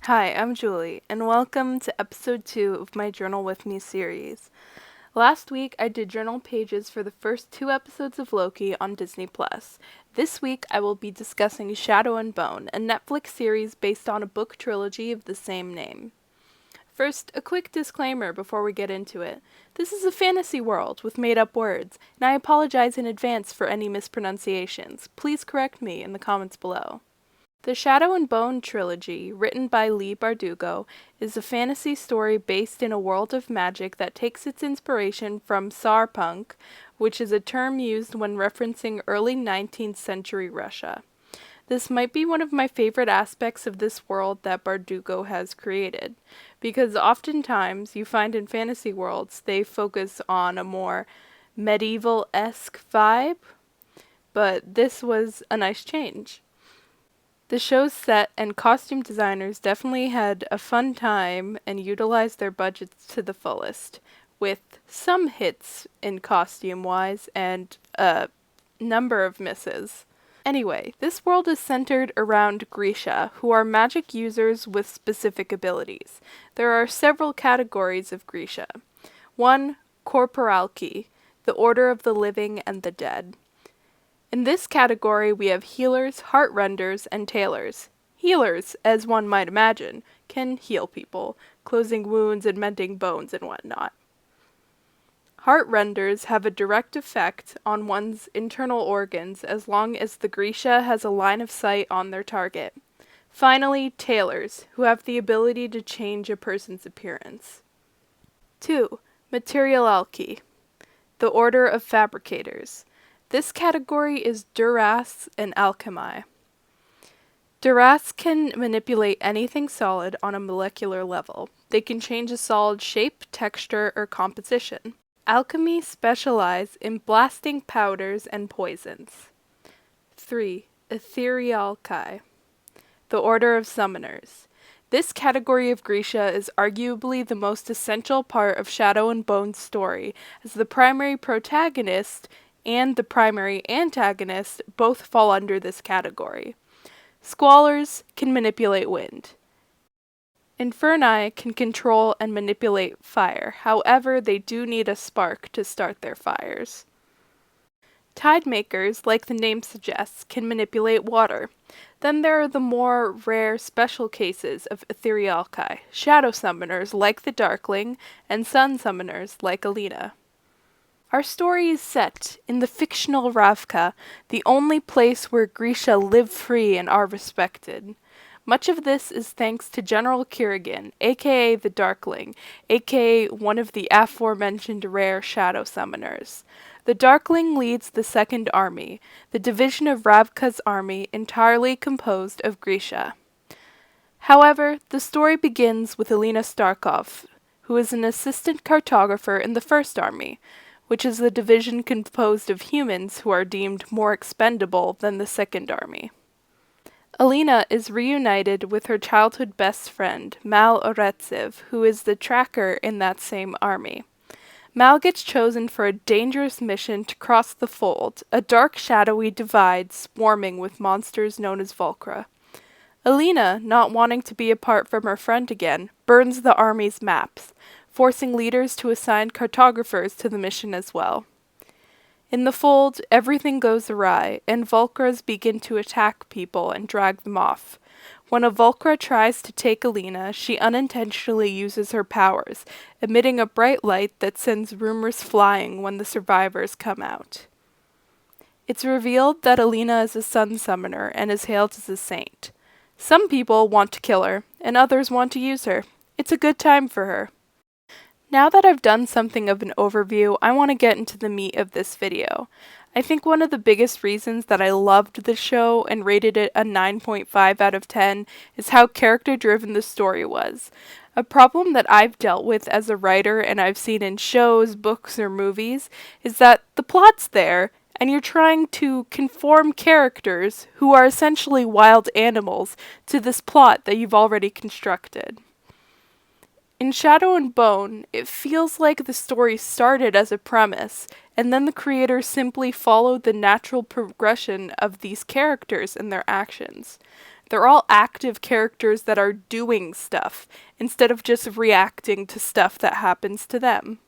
Hi, I'm Julie, and welcome to episode 2 of my Journal With Me series. Last week, I did journal pages for the first 2 episodes of Loki on Disney+. This week, I will be discussing Shadow and Bone, a Netflix series based on a book trilogy of the same name. First, a quick disclaimer before we get into it. This is a fantasy world with made-up words, and I apologize in advance for any mispronunciations. Please correct me in the comments below. The Shadow and Bone trilogy, written by Leigh Bardugo, is a fantasy story based in a world of magic that takes its inspiration from cyberpunk, which is a term used when referencing early 19th century Russia. This might be one of my favorite aspects of this world that Bardugo has created, because oftentimes you find in fantasy worlds they focus on a more medieval-esque vibe, but this was a nice change. The show's set and costume designers definitely had a fun time and utilized their budgets to the fullest, with some hits in costume-wise and a number of misses. Anyway, this world is centered around grisha, who are magic users with specific abilities. There are several categories of grisha. 1. Corporalki, the order of the living and the dead. In this category, we have healers, heart-renders, and tailors. Healers, as one might imagine, can heal people, closing wounds and mending bones and whatnot. Heart-renders have a direct effect on one's internal organs as long as the grisha has a line of sight on their target. Finally, tailors, who have the ability to change a person's appearance. 2. Materialki, the order of fabricators. This category is duras and alchemy. Duras can manipulate anything solid on a molecular level. They can change a solid's shape, texture, or composition. Alchemy specialize in blasting powders and poisons. 3. Authortube, the order of summoners. This category of grisha is arguably the most essential part of Shadow and Bone's story, as the primary protagonist and the primary antagonist both fall under this category. Squallers can manipulate wind. Inferni can control and manipulate fire, however they do need a spark to start their fires. Tide makers, like the name suggests, can manipulate water. Then there are the more rare special cases of authortube, shadow summoners like the Darkling, and sun summoners like Alina. Our story is set in the fictional Ravka, the only place where grisha live free and are respected. Much of this is thanks to General Kirigan, aka the Darkling, aka one of the aforementioned rare shadow summoners. The Darkling leads the Second Army, the division of Ravka's army entirely composed of grisha. However, the story begins with Alina Starkov, who is an assistant cartographer in the First Army, which is the division composed of humans who are deemed more expendable than the Second Army. Alina is reunited with her childhood best friend, Mal Oretsev, who is the tracker in that same army. Mal gets chosen for a dangerous mission to cross the Fold, a dark shadowy divide swarming with monsters known as volcra. Alina, not wanting to be apart from her friend again, burns the army's maps, forcing leaders to assign cartographers to the mission as well. In the Fold, everything goes awry, and volcras begin to attack people and drag them off. When a volcra tries to take Alina, she unintentionally uses her powers, emitting a bright light that sends rumors flying when the survivors come out. It's revealed that Alina is a sun summoner and is hailed as a saint. Some people want to kill her, and others want to use her. It's a good time for her. Now that I've done something of an overview, I want to get into the meat of this video. I think one of the biggest reasons that I loved the show and rated it a 9.5 out of 10 is how character-driven the story was. A problem that I've dealt with as a writer and I've seen in shows, books, or movies is that the plot's there, and you're trying to conform characters, who are essentially wild animals, to this plot that you've already constructed. In Shadow and Bone, it feels like the story started as a premise, and then the creator simply followed the natural progression of these characters and their actions. They're all active characters that are doing stuff, instead of just reacting to stuff that happens to them.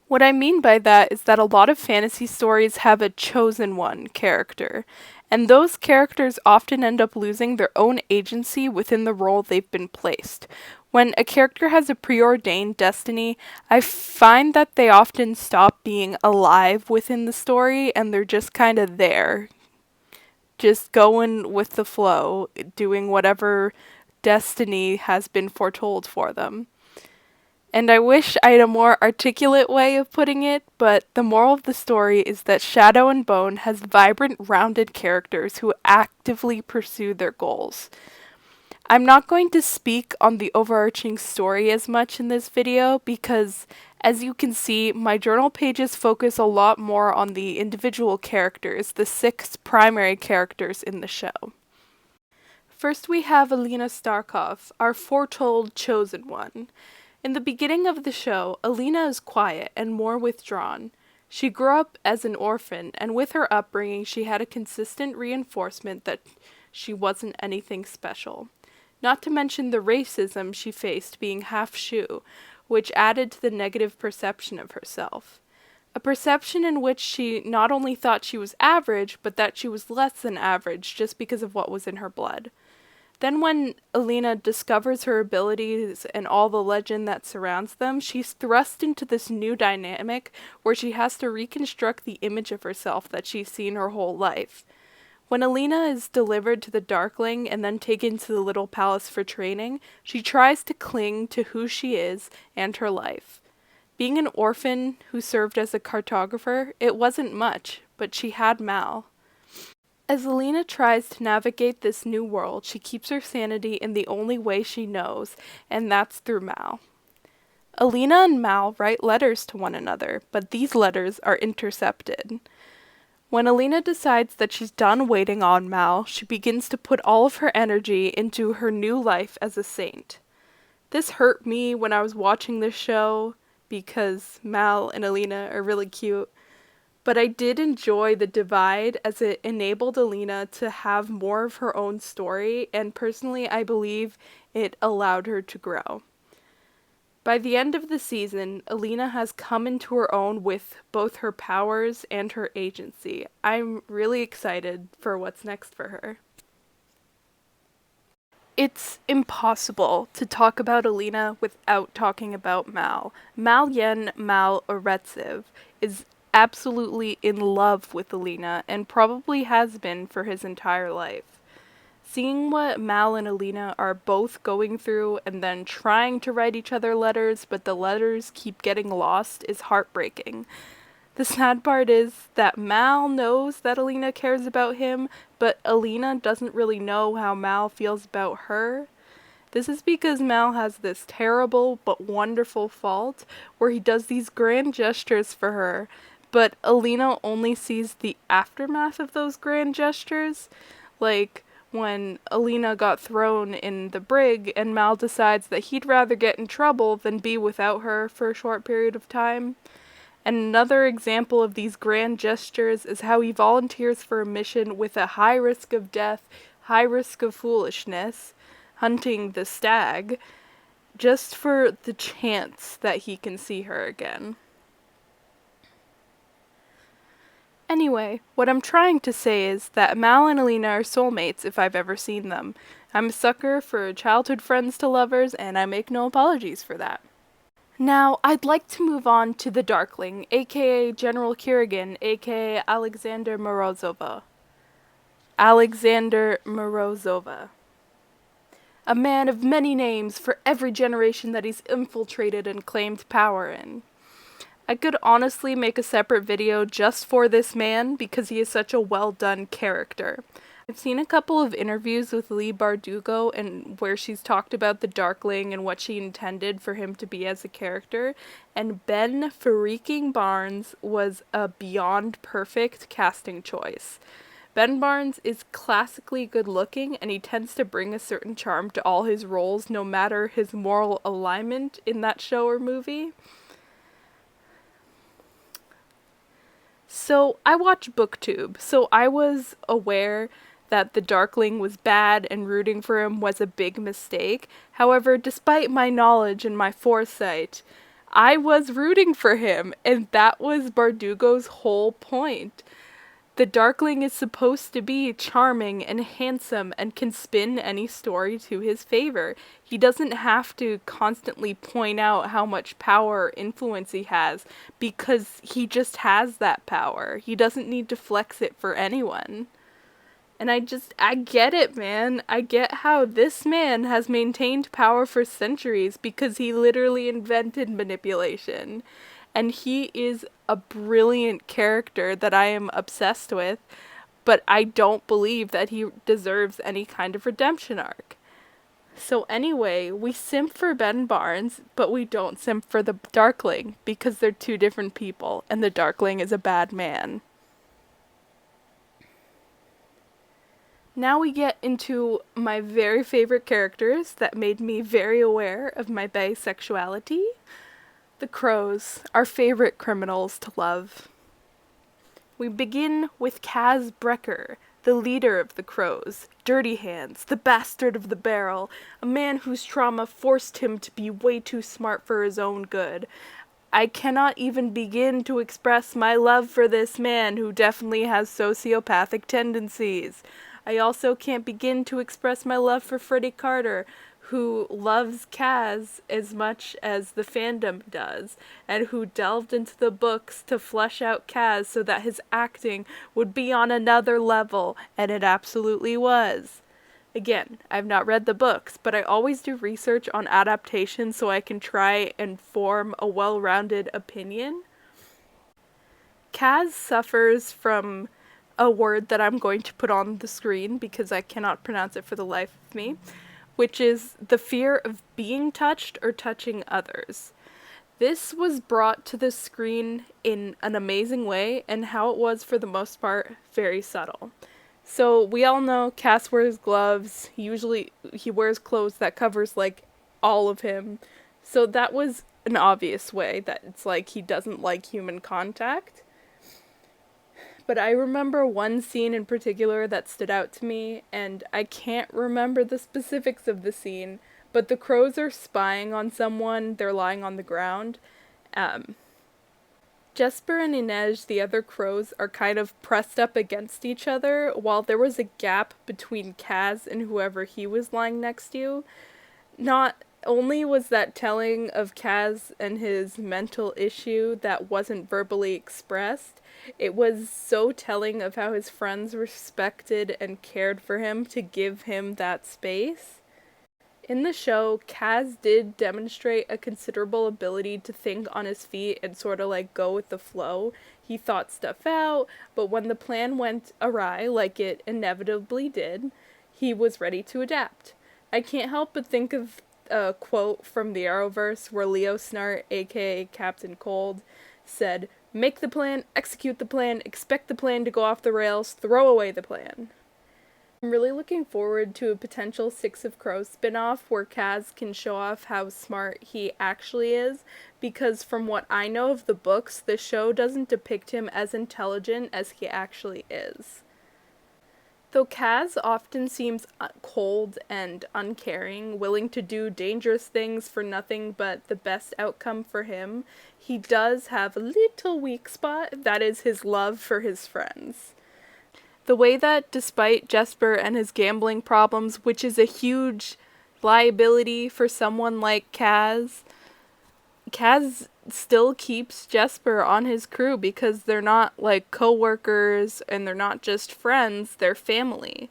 What I mean by that is that a lot of fantasy stories have a chosen one character, and those characters often end up losing their own agency within the role they've been placed. When a character has a preordained destiny, I find that they often stop being alive within the story and they're just kind of there, just going with the flow, doing whatever destiny has been foretold for them. And I wish I had a more articulate way of putting it, but the moral of the story is that Shadow and Bone has vibrant, rounded characters who actively pursue their goals. I'm not going to speak on the overarching story as much in this video because, as you can see, my journal pages focus a lot more on the individual characters, the 6 primary characters in the show. First we have Alina Starkov, our foretold chosen one. In the beginning of the show, Alina is quiet and more withdrawn. She grew up as an orphan, and with her upbringing she had a consistent reinforcement that she wasn't anything special. Not to mention the racism she faced being half Shu, which added to the negative perception of herself. A perception in which she not only thought she was average, but that she was less than average just because of what was in her blood. Then when Alina discovers her abilities and all the legend that surrounds them, she's thrust into this new dynamic where she has to reconstruct the image of herself that she's seen her whole life. When Alina is delivered to the Darkling and then taken to the Little Palace for training, she tries to cling to who she is and her life. Being an orphan who served as a cartographer, it wasn't much, but she had Mal. As Alina tries to navigate this new world, she keeps her sanity in the only way she knows, and that's through Mal. Alina and Mal write letters to one another, but these letters are intercepted. When Alina decides that she's done waiting on Mal, she begins to put all of her energy into her new life as a saint. This hurt me when I was watching this show, because Mal and Alina are really cute. But I did enjoy the divide as it enabled Alina to have more of her own story, and personally I believe it allowed her to grow. By the end of the season, Alina has come into her own with both her powers and her agency. I'm really excited for what's next for her. It's impossible to talk about Alina without talking about Mal. Mal Oretsev is absolutely in love with Alina and probably has been for his entire life. Seeing what Mal and Alina are both going through and then trying to write each other letters, but the letters keep getting lost, is heartbreaking. The sad part is that Mal knows that Alina cares about him, but Alina doesn't really know how Mal feels about her. This is because Mal has this terrible but wonderful fault where he does these grand gestures for her, but Alina only sees the aftermath of those grand gestures, like when Alina got thrown in the brig and Mal decides that he'd rather get in trouble than be without her for a short period of time. And another example of these grand gestures is how he volunteers for a mission with a high risk of death, high risk of foolishness, hunting the stag, just for the chance that he can see her again. Anyway, what I'm trying to say is that Mal and Alina are soulmates if I've ever seen them. I'm a sucker for childhood friends to lovers, and I make no apologies for that. Now, I'd like to move on to the Darkling, aka General Kirigan, aka Alexander Morozova. Alexander Morozova. A man of many names for every generation that he's infiltrated and claimed power in. I could honestly make a separate video just for this man because he is such a well-done character. I've seen a couple of interviews with Leigh Bardugo and where she's talked about the Darkling and what she intended for him to be as a character, and Ben freaking Barnes was a beyond perfect casting choice. Ben Barnes is classically good looking and he tends to bring a certain charm to all his roles no matter his moral alignment in that show or movie. So I watch booktube, so I was aware that the Darkling was bad and rooting for him was a big mistake. However, despite my knowledge and my foresight, I was rooting for him, and that was Bardugo's whole point. The Darkling is supposed to be charming and handsome and can spin any story to his favor. He doesn't have to constantly point out how much power or influence he has, because he just has that power. He doesn't need to flex it for anyone. And I get it, man. I get how this man has maintained power for centuries because he literally invented manipulation. And he is a brilliant character that I am obsessed with, but I don't believe that he deserves any kind of redemption arc. So anyway, we simp for Ben Barnes, but we don't simp for the Darkling, because they're two different people, and the Darkling is a bad man. Now we get into my very favorite characters that made me very aware of my bisexuality. The crows, our favorite criminals to love. We begin with Kaz Brecker, the leader of the crows, Dirty Hands, the bastard of the barrel, a man whose trauma forced him to be way too smart for his own good. I cannot even begin to express my love for this man who definitely has sociopathic tendencies. I also can't begin to express my love for Freddie Carter, who loves Kaz as much as the fandom does, and who delved into the books to flesh out Kaz so that his acting would be on another level, and it absolutely was. Again, I've not read the books, but I always do research on adaptations so I can try and form a well-rounded opinion. Kaz suffers from a word that I'm going to put on the screen because I cannot pronounce it for the life of me, which is the fear of being touched or touching others. This was brought to the screen in an amazing way, and how it was, for the most part, very subtle. So we all know Cass wears gloves. Usually he wears clothes that covers like all of him. So that was an obvious way that it's like he doesn't like human contact. But I remember one scene in particular that stood out to me, and I can't remember the specifics of the scene, but the crows are spying on someone. They're lying on the ground. Jesper and Inej, the other crows, are kind of pressed up against each other, while there was a gap between Kaz and whoever he was lying next to. Not only was that telling of Kaz and his mental issue that wasn't verbally expressed, it was so telling of how his friends respected and cared for him to give him that space. In the show, Kaz did demonstrate a considerable ability to think on his feet and sort of like go with the flow. He thought stuff out, but when the plan went awry, like it inevitably did, he was ready to adapt. I can't help but think of a quote from the Arrowverse where Leo Snart, aka Captain Cold, said, "Make the plan, execute the plan, expect the plan to go off the rails, throw away the plan." I'm really looking forward to a potential Six of Crows spin-off where Kaz can show off how smart he actually is, because from what I know of the books, the show doesn't depict him as intelligent as he actually is. Though Kaz often seems cold and uncaring, willing to do dangerous things for nothing but the best outcome for him, he does have a little weak spot, that is his love for his friends. The way that despite Jesper and his gambling problems, which is a huge liability for someone like Kaz still keeps Jesper on his crew because they're not like co-workers and they're not just friends, they're family.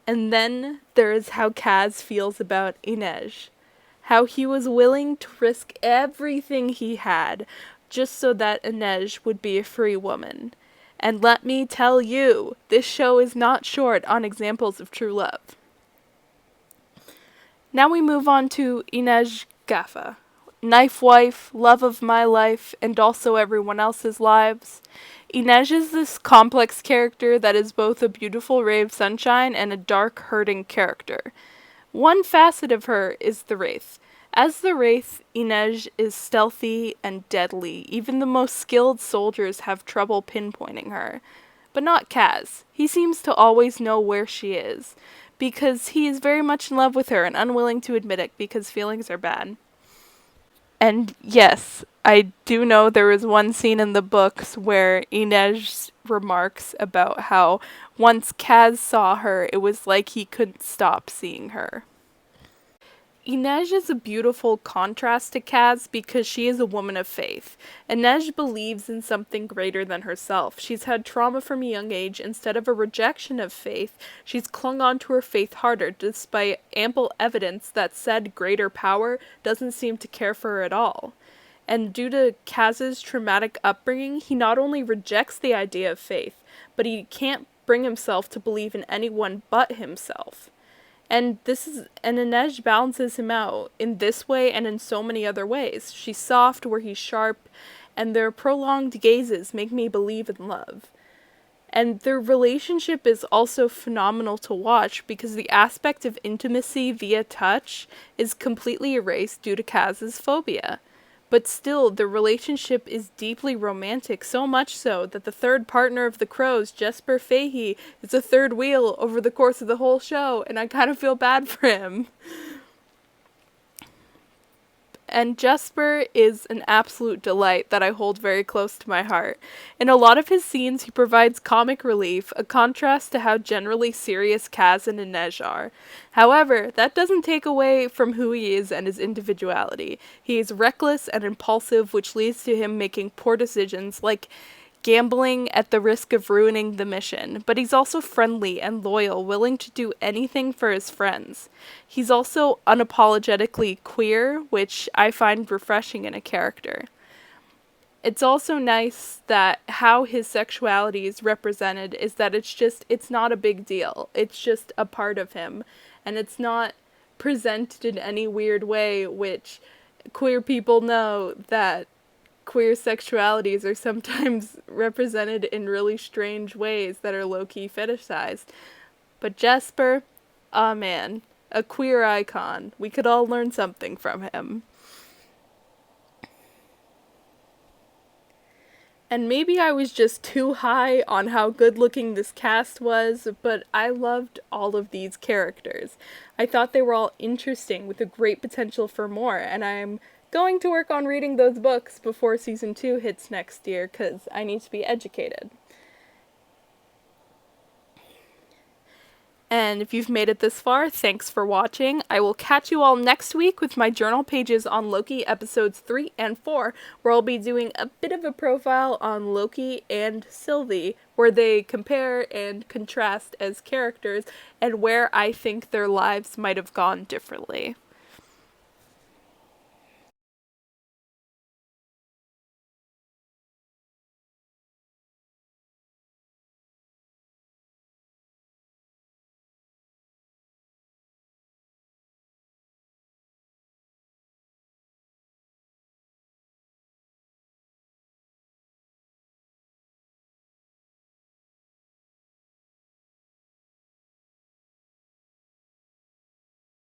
And then there's how Kaz feels about Inej. How he was willing to risk everything he had just so that Inej would be a free woman. And let me tell you, this show is not short on examples of true love. Now we move on to Inej Gaffa. Knife wife, love of my life, and also everyone else's lives. Inej is this complex character that is both a beautiful ray of sunshine and a dark, hurting character. One facet of her is the Wraith. As the Wraith, Inej is stealthy and deadly. Even the most skilled soldiers have trouble pinpointing her. but not Kaz. He seems to always know where she is, because he is very much in love with her and unwilling to admit it because feelings are bad. And yes, I do know there was one scene in the books where Inej remarks about how once Kaz saw her, it was like he couldn't stop seeing her. Inej is a beautiful contrast to Kaz because she is a woman of faith. Inej believes in something greater than herself. She's had trauma from a young age. Instead of a rejection of faith, she's clung on to her faith harder, despite ample evidence that said greater power doesn't seem to care for her at all. And due to Kaz's traumatic upbringing, he not only rejects the idea of faith, but he can't bring himself to believe in anyone but himself. And Inej balances him out in this way and in so many other ways. She's soft where he's sharp, and their prolonged gazes make me believe in love. And their relationship is also phenomenal to watch because the aspect of intimacy via touch is completely erased due to Kaz's phobia. But still, the relationship is deeply romantic, so much so that the third partner of the Crows, Jesper Fahey, is a third wheel over the course of the whole show, and I kind of feel bad for him. And Jesper is an absolute delight that I hold very close to my heart. In a lot of his scenes, he provides comic relief, a contrast to how generally serious Kaz and Inej are. However, that doesn't take away from who he is and his individuality. He is reckless and impulsive, which leads to him making poor decisions, like gambling at the risk of ruining the mission, but he's also friendly and loyal, willing to do anything for his friends. He's also unapologetically queer, which I find refreshing in a character. It's also nice that how his sexuality is represented is that it's not a big deal. It's just a part of him, and it's not presented in any weird way, which queer people know that queer sexualities are sometimes represented in really strange ways that are low-key fetishized. But Jesper, ah man, a queer icon. We could all learn something from him. And maybe I was just too high on how good-looking this cast was, but I loved all of these characters. I thought they were all interesting with a great potential for more, and I'm going to work on reading those books before season 2 hits next year, because I need to be educated. And if you've made it this far, thanks for watching. I will catch you all next week with my journal pages on Loki episodes 3 and 4, where I'll be doing a bit of a profile on Loki and Sylvie, where they compare and contrast as characters, and where I think their lives might have gone differently.